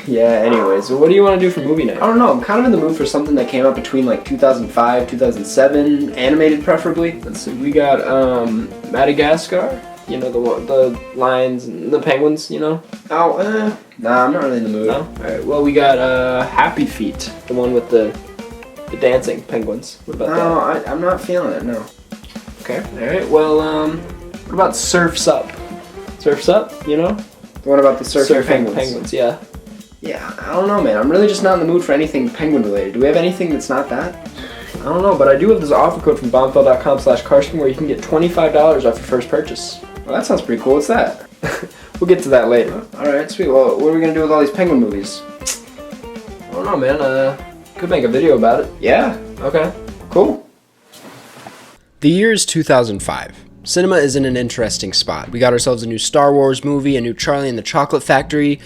Yeah, anyways, so what do you want to do for movie night? I don't know, I'm kind of in the mood for something that came out between like 2005, 2007, animated preferably. Let's see, we got Madagascar, you know, the lions and the penguins, you know? Oh, nah, I'm not really in the mood. No? Alright, well, we got Happy Feet, the one with the dancing penguins. What about that? No, I'm not feeling it, no. Okay, alright, well, what about Surf's Up? Surf's Up, you know? What about the surfing penguins? Yeah. Yeah, I don't know, man. I'm really just not in the mood for anything penguin related. Do we have anything that's not that? I don't know, but I do have this offer code from bombfell.com/Karsten where you can get $25 off your first purchase. Well, that sounds pretty cool. What's that? We'll get to that later. Alright, sweet. Well, what are we going to do with all these penguin movies? I don't know, man. Could make a video about it. Yeah? Okay. Cool. The year is 2005. Cinema is in an interesting spot. We got ourselves a new Star Wars movie, a new Charlie and the Chocolate Factory.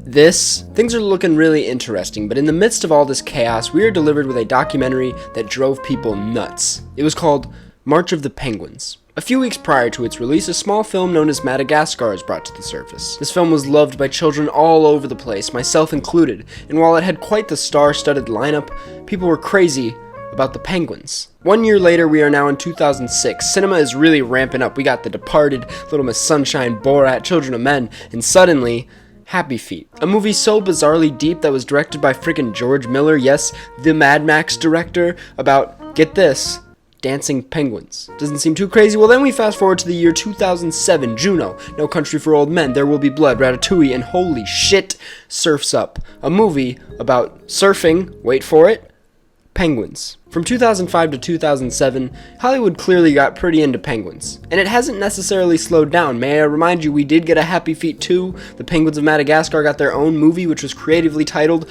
Things are looking really interesting, but in the midst of all this chaos, we are delivered with a documentary that drove people nuts. It was called March of the Penguins. A few weeks prior to its release, a small film known as Madagascar is brought to the surface. This film was loved by children all over the place, myself included, and while it had quite the star-studded lineup, people were crazy about the penguins. 1 year later, we are now in 2006. Cinema is really ramping up. We got The Departed, Little Miss Sunshine, Borat, Children of Men, and suddenly, Happy Feet. A movie so bizarrely deep that was directed by frickin' George Miller, yes, the Mad Max director, about, get this, dancing penguins. Doesn't seem too crazy? Well, then we fast forward to the year 2007. Juno, No Country for Old Men, There Will Be Blood, Ratatouille, and holy shit, Surf's Up. A movie about surfing, wait for it, penguins. From 2005 to 2007, Hollywood clearly got pretty into penguins, and it hasn't necessarily slowed down. May I remind you, we did get a Happy Feet 2. The Penguins of Madagascar got their own movie, which was creatively titled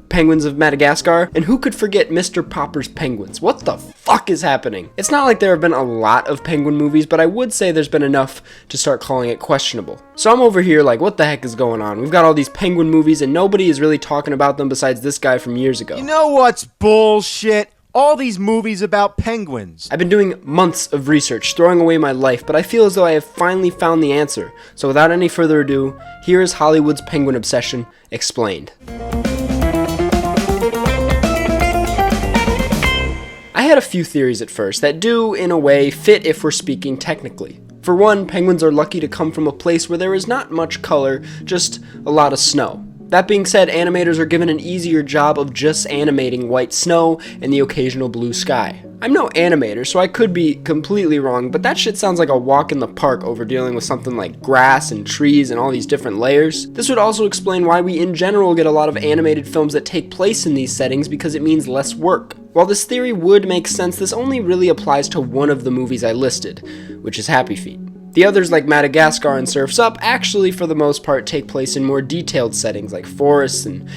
Penguins of Madagascar, and who could forget Mr. Popper's Penguins? What the fuck is happening? It's not like there have been a lot of penguin movies, but I would say there's been enough to start calling it questionable. So I'm over here like, what the heck is going on? We've got all these penguin movies, and nobody is really talking about them besides this guy from years ago. You know what's bullshit? All these movies about penguins. I've been doing months of research, throwing away my life, but I feel as though I have finally found the answer. So without any further ado, here is Hollywood's penguin obsession explained. I had a few theories at first that do, in a way, fit if we're speaking technically. For one, penguins are lucky to come from a place where there is not much color, just a lot of snow. That being said, animators are given an easier job of just animating white snow and the occasional blue sky. I'm no animator, so I could be completely wrong, but that shit sounds like a walk in the park over dealing with something like grass and trees and all these different layers. This would also explain why we in general get a lot of animated films that take place in these settings, because it means less work. While this theory would make sense, this only really applies to one of the movies I listed, which is Happy Feet. The others, like Madagascar and Surf's Up, actually for the most part take place in more detailed settings like forests and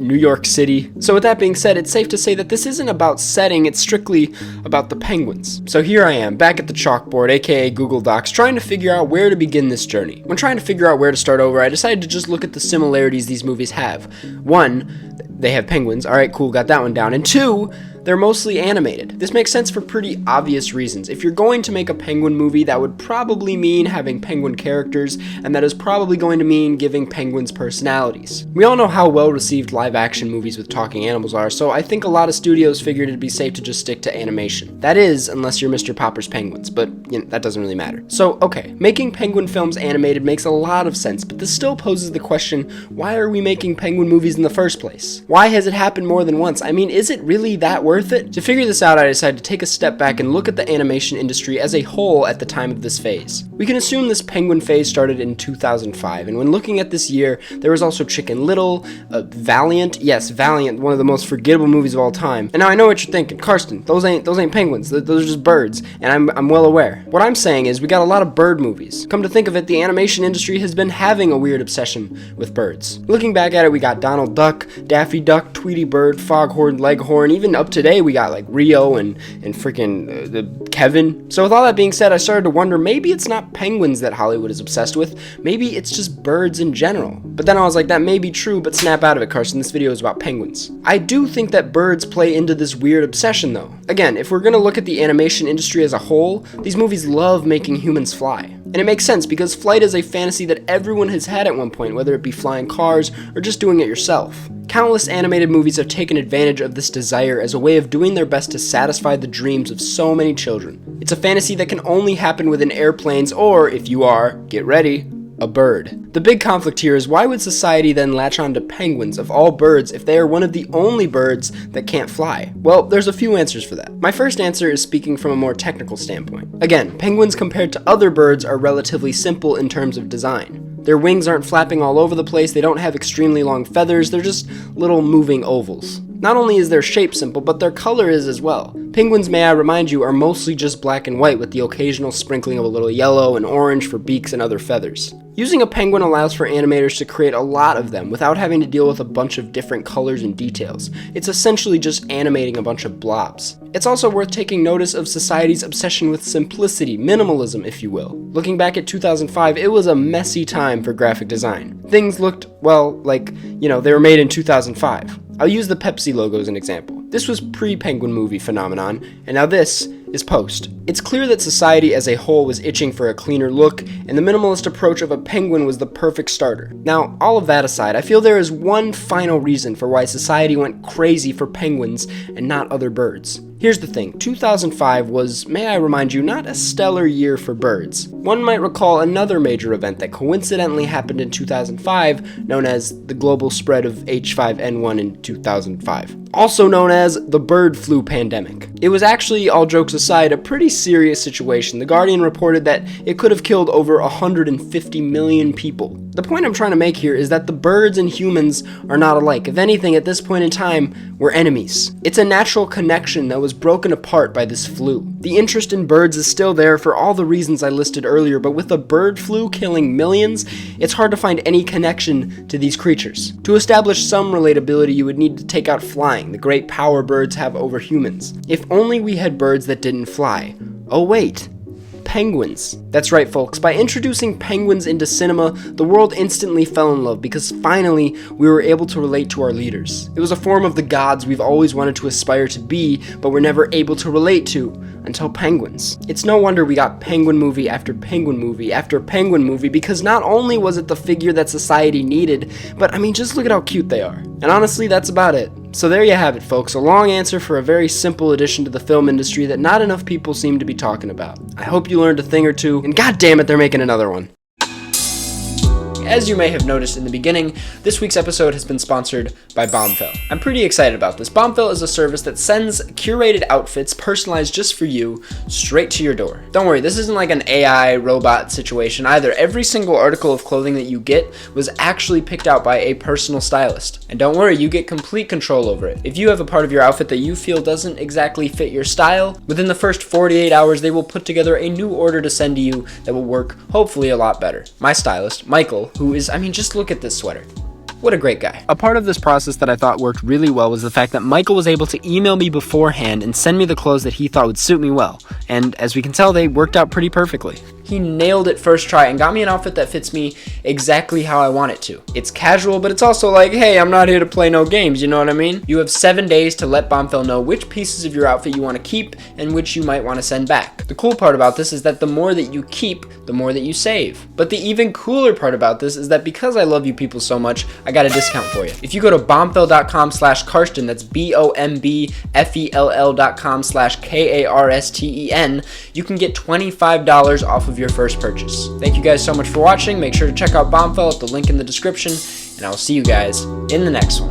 New York City. So with that being said, it's safe to say that this isn't about setting, it's strictly about the penguins. So here I am, back at the chalkboard, aka Google Docs, trying to figure out where to begin this journey. When trying to figure out where to start over, I decided to just look at the similarities these movies have. One, they have penguins, alright cool, got that one down. And two, they're mostly animated. This makes sense for pretty obvious reasons. If you're going to make a penguin movie, that would probably mean having penguin characters, and that is probably going to mean giving penguins personalities. We all know how well received live action movies with talking animals are, so I think a lot of studios figured it'd be safe to just stick to animation. That is, unless you're Mr. Popper's Penguins, but you know, that doesn't really matter. So, okay, making penguin films animated makes a lot of sense, but this still poses the question, why are we making penguin movies in the first place? Why has it happened more than once? I mean, is it really that worth it? To figure this out, I decided to take a step back and look at the animation industry as a whole at the time of this phase. We can assume this penguin phase started in 2005, and when looking at this year, there was also Chicken Little, Valiant, yes, Valiant, one of the most forgettable movies of all time. And now I know what you're thinking, Karsten, those ain't penguins, those are just birds, and I'm well aware. What I'm saying is we got a lot of bird movies. Come to think of it, the animation industry has been having a weird obsession with birds. Looking back at it, we got Donald Duck, Daffy Duck, Tweety Bird, Foghorn Leghorn, even up today we got like Rio and freaking Kevin. So with all that being said, I started to wonder, maybe it's not penguins that Hollywood is obsessed with, maybe it's just birds in general. But then I was like, that may be true, but snap out of it, Karsten, this video is about penguins. I do think that birds play into this weird obsession though. Again, if we're gonna look at the animation industry as a whole, these movies love making humans fly. And it makes sense because flight is a fantasy that everyone has had at one point, whether it be flying cars or just doing it yourself. Countless animated movies have taken advantage of this desire as a way of doing their best to satisfy the dreams of so many children. It's a fantasy that can only happen within airplanes or, if you are, get ready, a bird. The big conflict here is why would society then latch on to penguins of all birds if they are one of the only birds that can't fly? Well, there's a few answers for that. My first answer is speaking from a more technical standpoint. Again, penguins compared to other birds are relatively simple in terms of design. Their wings aren't flapping all over the place, they don't have extremely long feathers, they're just little moving ovals. Not only is their shape simple, but their color is as well. Penguins, may I remind you, are mostly just black and white with the occasional sprinkling of a little yellow and orange for beaks and other feathers. Using a penguin allows for animators to create a lot of them without having to deal with a bunch of different colors and details. It's essentially just animating a bunch of blobs. It's also worth taking notice of society's obsession with simplicity, minimalism if you will. Looking back at 2005, it was a messy time for graphic design. Things looked, well, like, they were made in 2005. I'll use the Pepsi logo as an example. This was pre-Penguin movie phenomenon, and now this is post. It's clear that society as a whole was itching for a cleaner look, and the minimalist approach of a penguin was the perfect starter. Now, all of that aside, I feel there is one final reason for why society went crazy for penguins and not other birds. Here's the thing, 2005 was, may I remind you, not a stellar year for birds. One might recall another major event that coincidentally happened in 2005, known as the global spread of H5N1 in 2005, also known as the bird flu pandemic. It was actually, all jokes aside, a pretty serious situation. The Guardian reported that it could have killed over 150 million people. The point I'm trying to make here is that the birds and humans are not alike. If anything, at this point in time, we're enemies. It's a natural connection that was broken apart by this flu. The interest in birds is still there for all the reasons I listed earlier, but with the bird flu killing millions, it's hard to find any connection to these creatures. To establish some relatability, you would need to take out flying, the great power birds have over humans. If only we had birds that didn't fly. Oh wait, penguins. That's right, folks. By introducing penguins into cinema, the world instantly fell in love because finally we were able to relate to our leaders. It was a form of the gods we've always wanted to aspire to be, but were never able to relate to until penguins. It's no wonder we got penguin movie after penguin movie after penguin movie because not only was it the figure that society needed, but I mean, just look at how cute they are. And honestly, that's about it. So there you have it, folks, a long answer for a very simple addition to the film industry that not enough people seem to be talking about. I hope you learned a thing or two, and god damn it, they're making another one. As you may have noticed in the beginning, this week's episode has been sponsored by Bombfell. I'm pretty excited about this. Bombfell is a service that sends curated outfits personalized just for you straight to your door. Don't worry, this isn't like an AI robot situation either. Every single article of clothing that you get was actually picked out by a personal stylist. And don't worry, you get complete control over it. If you have a part of your outfit that you feel doesn't exactly fit your style, within the first 48 hours they will put together a new order to send to you that will work hopefully a lot better. My stylist, Michael, who is, just look at this sweater. What a great guy. A part of this process that I thought worked really well was the fact that Michael was able to email me beforehand and send me the clothes that he thought would suit me well. And as we can tell, they worked out pretty perfectly. He nailed it first try and got me an outfit that fits me exactly how I want it to. It's casual, but it's also like, hey, I'm not here to play no games, you know what I mean? You have 7 days to let Bombfell know which pieces of your outfit you want to keep and which you might want to send back. The cool part about this is that the more that you keep, the more that you save. But the even cooler part about this is that because I love you people so much, I got a discount for you. If you go to bombfell.com/Karsten, that's BOMBFELL.com/KARSTEN, you can get $25 off of your first purchase. Thank you guys so much for watching. Make sure to check out Bombfell at the link in the description, and I will see you guys in the next one.